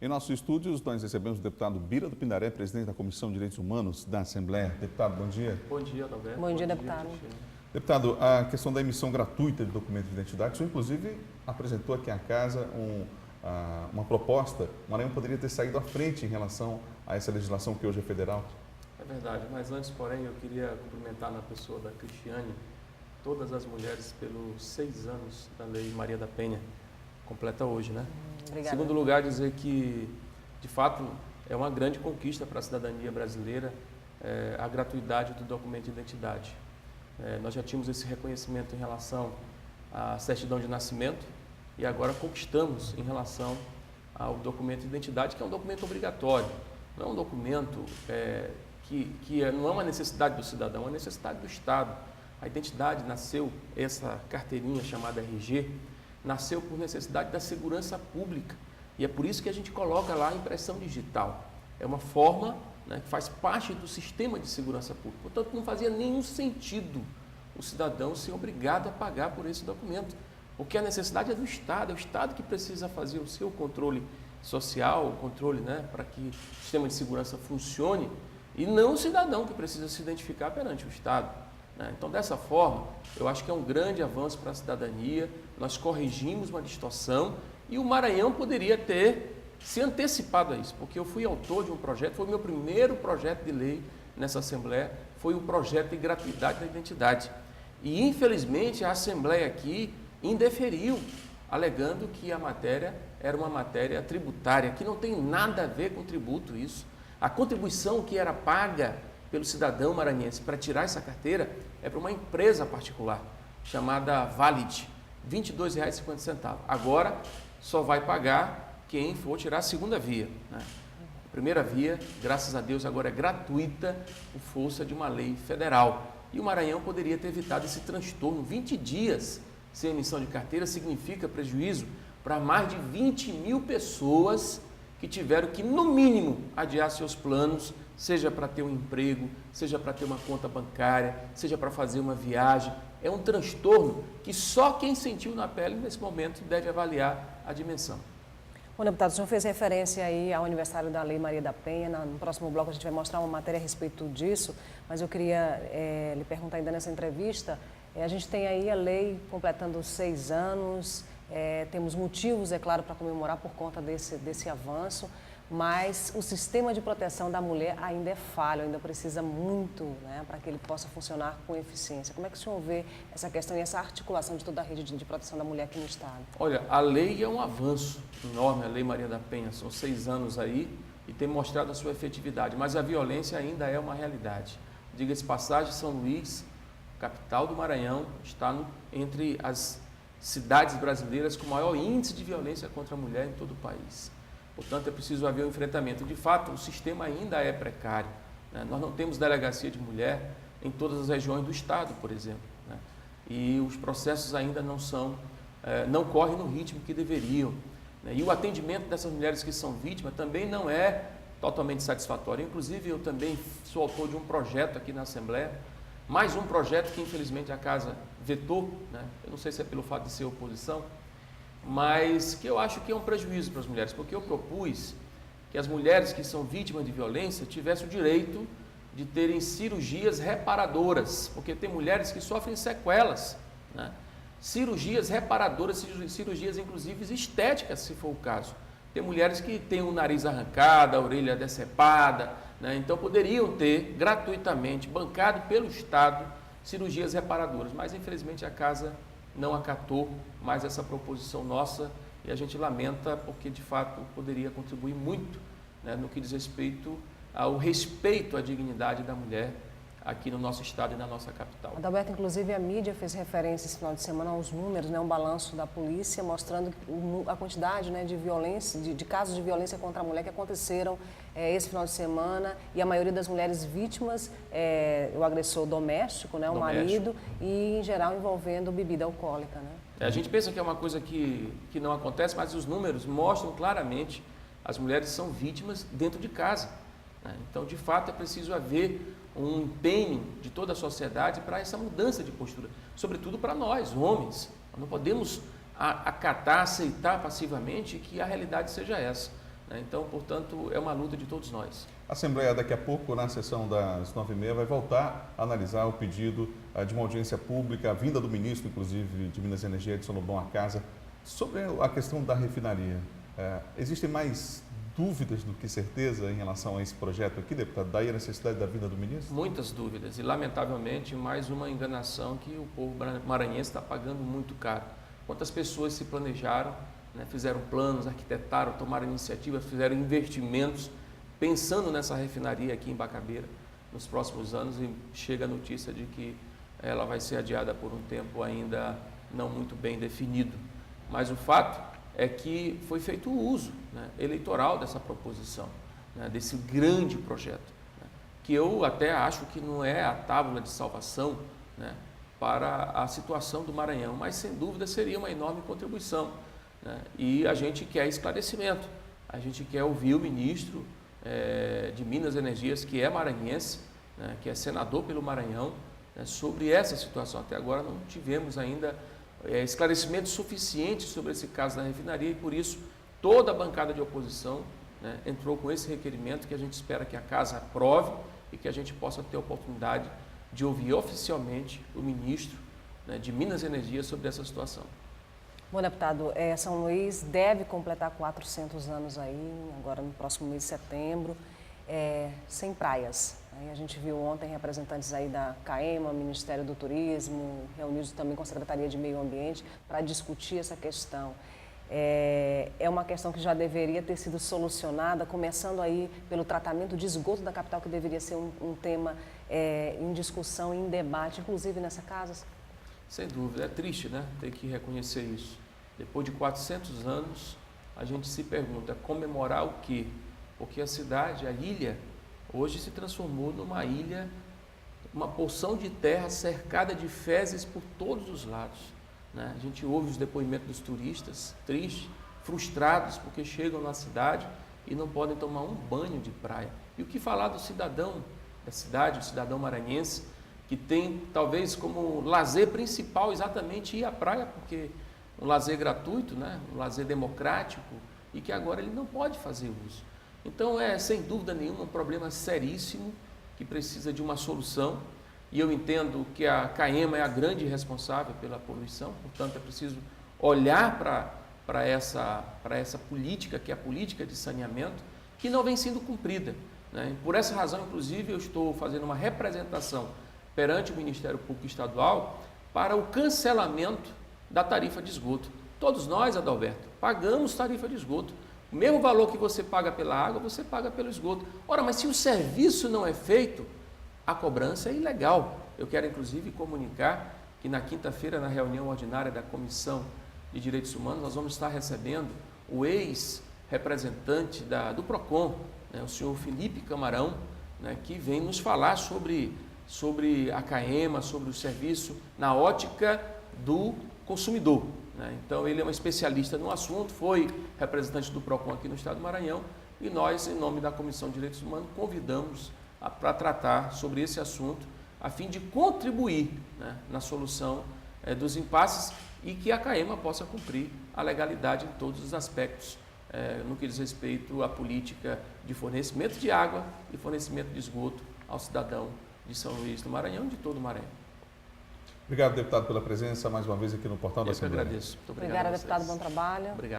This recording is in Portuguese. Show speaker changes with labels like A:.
A: Em nossos estúdios, nós recebemos o deputado Bira do Pindaré, presidente da Comissão de Direitos Humanos da Assembleia. Deputado, bom dia.
B: Bom dia, Adalberto.
C: Bom dia, deputado.
A: Deputado, a questão da emissão gratuita de documentos de identidade, o senhor inclusive apresentou aqui à casa uma proposta. O Maranhão poderia ter saído à frente em relação a essa legislação que hoje é federal.
B: É verdade, mas antes, porém, eu queria cumprimentar na pessoa da Cristiane todas as mulheres pelos 6 anos da Lei Maria da Penha, completa hoje, né?
C: Obrigada.
B: Em segundo lugar, dizer que, de fato, é uma grande conquista para a cidadania brasileira a gratuidade do documento de identidade. Nós já tínhamos esse reconhecimento em relação à certidão de nascimento e agora conquistamos em relação ao documento de identidade, que é um documento obrigatório, não é um documento não é uma necessidade do cidadão, é uma necessidade do Estado. A identidade nasceu, essa carteirinha chamada RG, nasceu por necessidade da segurança pública e é por isso que a gente coloca lá a impressão digital. É uma forma, né, que faz parte do sistema de segurança pública. Portanto, não fazia nenhum sentido o cidadão ser obrigado a pagar por esse documento, porque a necessidade é do Estado, é o Estado que precisa fazer o seu controle social, o controle, né, para que o sistema de segurança funcione, e não o cidadão que precisa se identificar perante o Estado. Então, dessa forma, eu acho que é um grande avanço para a cidadania, nós corrigimos uma distorção e o Maranhão poderia ter se antecipado a isso, porque eu fui autor de um projeto, foi o meu primeiro projeto de lei nessa Assembleia, foi o projeto de gratuidade da identidade. E, infelizmente, a Assembleia aqui indeferiu, alegando que a matéria era uma matéria tributária, que não tem nada a ver com tributo isso. A contribuição que era paga pelo cidadão maranhense para tirar essa carteira é para uma empresa particular, chamada Valid, R$ 22,50. Agora, só vai pagar quem for tirar a segunda via, né? A primeira via, graças a Deus, agora é gratuita por força de uma lei federal. E o Maranhão poderia ter evitado esse transtorno. 20 dias sem emissão de carteira significa prejuízo para mais de 20 mil pessoas que tiveram que, no mínimo, adiar seus planos, seja para ter um emprego, seja para ter uma conta bancária, seja para fazer uma viagem. É um transtorno que só quem sentiu na pele nesse momento deve avaliar a dimensão.
C: Bom, deputado, o senhor fez referência aí ao aniversário da Lei Maria da Penha. No próximo bloco a gente vai mostrar uma matéria a respeito disso, mas eu queria lhe perguntar ainda nessa entrevista, a gente tem aí a lei completando 6 anos, temos motivos, é claro, para comemorar por conta desse avanço, mas o sistema de proteção da mulher ainda é falho, ainda precisa muito, né, para que ele possa funcionar com eficiência. Como é que o senhor vê essa questão e essa articulação de toda a rede de proteção da mulher aqui no Estado?
B: Olha, a lei é um avanço enorme, a Lei Maria da Penha, são 6 anos aí e tem mostrado a sua efetividade, mas a violência ainda é uma realidade. Diga-se passagem, São Luís, capital do Maranhão, está entre as cidades brasileiras com maior índice de violência contra a mulher em todo o país. Portanto, é preciso haver um enfrentamento. De fato, o sistema ainda é precário, né? Nós não temos delegacia de mulher em todas as regiões do Estado, por exemplo, né? E os processos ainda não correm no ritmo que deveriam, né? E o atendimento dessas mulheres que são vítimas também não é totalmente satisfatório. Inclusive, eu também sou autor de um projeto aqui na Assembleia, mais um projeto que, infelizmente, a Casa vetou, né? Eu não sei se é pelo fato de ser oposição, mas que eu acho que é um prejuízo para as mulheres, porque eu propus que as mulheres que são vítimas de violência tivessem o direito de terem cirurgias reparadoras, porque tem mulheres que sofrem sequelas, né? Cirurgias reparadoras, cirurgias inclusive estéticas, se for o caso. Tem mulheres que têm o nariz arrancado, a orelha decepada, né? Então poderiam ter gratuitamente, bancado pelo Estado, cirurgias reparadoras, mas infelizmente a Casa não acatou mais essa proposição nossa e a gente lamenta porque de fato poderia contribuir muito, né, no que diz respeito ao respeito à dignidade da mulher aqui no nosso estado e na nossa capital.
C: Adalberto, inclusive a mídia fez referência esse final de semana aos números, né, um balanço da polícia mostrando a quantidade, né, de violência, de casos de violência contra a mulher que aconteceram esse final de semana, e a maioria das mulheres vítimas o agressor doméstico, né, o marido, e em geral envolvendo bebida alcoólica, né?
B: A gente pensa que é uma coisa que não acontece, mas os números mostram claramente as mulheres são vítimas dentro de casa, né? Então, de fato, é preciso haver um empenho de toda a sociedade para essa mudança de postura, sobretudo para nós, homens. Nós não podemos acatar, aceitar passivamente que a realidade seja essa. né? Então, portanto, é uma luta de todos nós.
A: A Assembleia, daqui a pouco, na sessão das 9h30, vai voltar a analisar o pedido de uma audiência pública, a vinda do ministro, inclusive, de Minas e Energia, Edson Lobão, à casa, sobre a questão da refinaria. Existem mais dúvidas do que certeza em relação a esse projeto aqui, deputado? Daí a necessidade da vinda do ministro?
B: Muitas dúvidas e, lamentavelmente, mais uma enganação que o povo maranhense está pagando muito caro. Quantas pessoas se planejaram, né, fizeram planos, arquitetaram, tomaram iniciativas, fizeram investimentos, pensando nessa refinaria aqui em Bacabeira nos próximos anos, e chega a notícia de que ela vai ser adiada por um tempo ainda não muito bem definido. Mas o fato é que foi feito o uso, né, eleitoral dessa proposição, né, desse grande projeto, né, que eu até acho que não é a tábua de salvação, né, para a situação do Maranhão, mas sem dúvida seria uma enorme contribuição, né, e a gente quer esclarecimento, a gente quer ouvir o ministro de Minas e Energias, que é maranhense, né, que é senador pelo Maranhão, né, sobre essa situação. Até agora não tivemos ainda esclarecimento suficiente sobre esse caso da refinaria, e por isso toda a bancada de oposição, né, entrou com esse requerimento, que a gente espera que a casa aprove e que a gente possa ter a oportunidade de ouvir oficialmente o ministro, né, de Minas e Energia sobre essa situação.
C: Bom, deputado, São Luís deve completar 400 anos aí, agora no próximo mês de setembro, sem praias. Aí a gente viu ontem representantes aí da CAEMA, Ministério do Turismo, reunidos também com a Secretaria de Meio Ambiente para discutir essa questão. É uma questão que já deveria ter sido solucionada, começando aí pelo tratamento de esgoto da capital, que deveria ser um tema em discussão, em debate, inclusive nessa casa.
B: Sem dúvida, é triste, né, ter que reconhecer isso. Depois de 400 anos, a gente se pergunta, comemorar o quê? Porque a cidade, a ilha, hoje se transformou numa ilha, uma porção de terra cercada de fezes por todos os lados, né? A gente ouve os depoimentos dos turistas, tristes, frustrados, porque chegam na cidade e não podem tomar um banho de praia. E o que falar do cidadão da cidade, o cidadão maranhense, que tem talvez como lazer principal exatamente ir à praia, porque um lazer gratuito, né? Um lazer democrático, e que agora ele não pode fazer uso. Então sem dúvida nenhuma um problema seríssimo que precisa de uma solução, e eu entendo que a CAEMA é a grande responsável pela poluição, portanto é preciso olhar para essa política, que é a política de saneamento, que não vem sendo cumprida, né? Por essa razão, inclusive, eu estou fazendo uma representação perante o Ministério Público Estadual para o cancelamento da tarifa de esgoto. Todos nós, Adalberto, pagamos tarifa de esgoto. O mesmo valor que você paga pela água, você paga pelo esgoto. Ora, mas se o serviço não é feito, a cobrança é ilegal. Eu quero, inclusive, comunicar que na quinta-feira, na reunião ordinária da Comissão de Direitos Humanos, nós vamos estar recebendo o ex-representante do PROCON, né, o senhor Felipe Camarão, né, que vem nos falar sobre a CAEMA, sobre o serviço na ótica do consumidor, né? Então, ele é um especialista no assunto, foi representante do PROCON aqui no estado do Maranhão, e nós, em nome da Comissão de Direitos Humanos, convidamos para tratar sobre esse assunto, a fim de contribuir, né, na solução dos impasses, e que a CAEMA possa cumprir a legalidade em todos os aspectos, no que diz respeito à política de fornecimento de água e fornecimento de esgoto ao cidadão de São Luís do Maranhão e de todo o Maranhão.
A: Obrigado, deputado, pela presença mais uma vez aqui no Portal da Assembleia.
B: Eu que agradeço. Muito
C: obrigado. Obrigada, deputado. Bom trabalho.
B: Obrigado.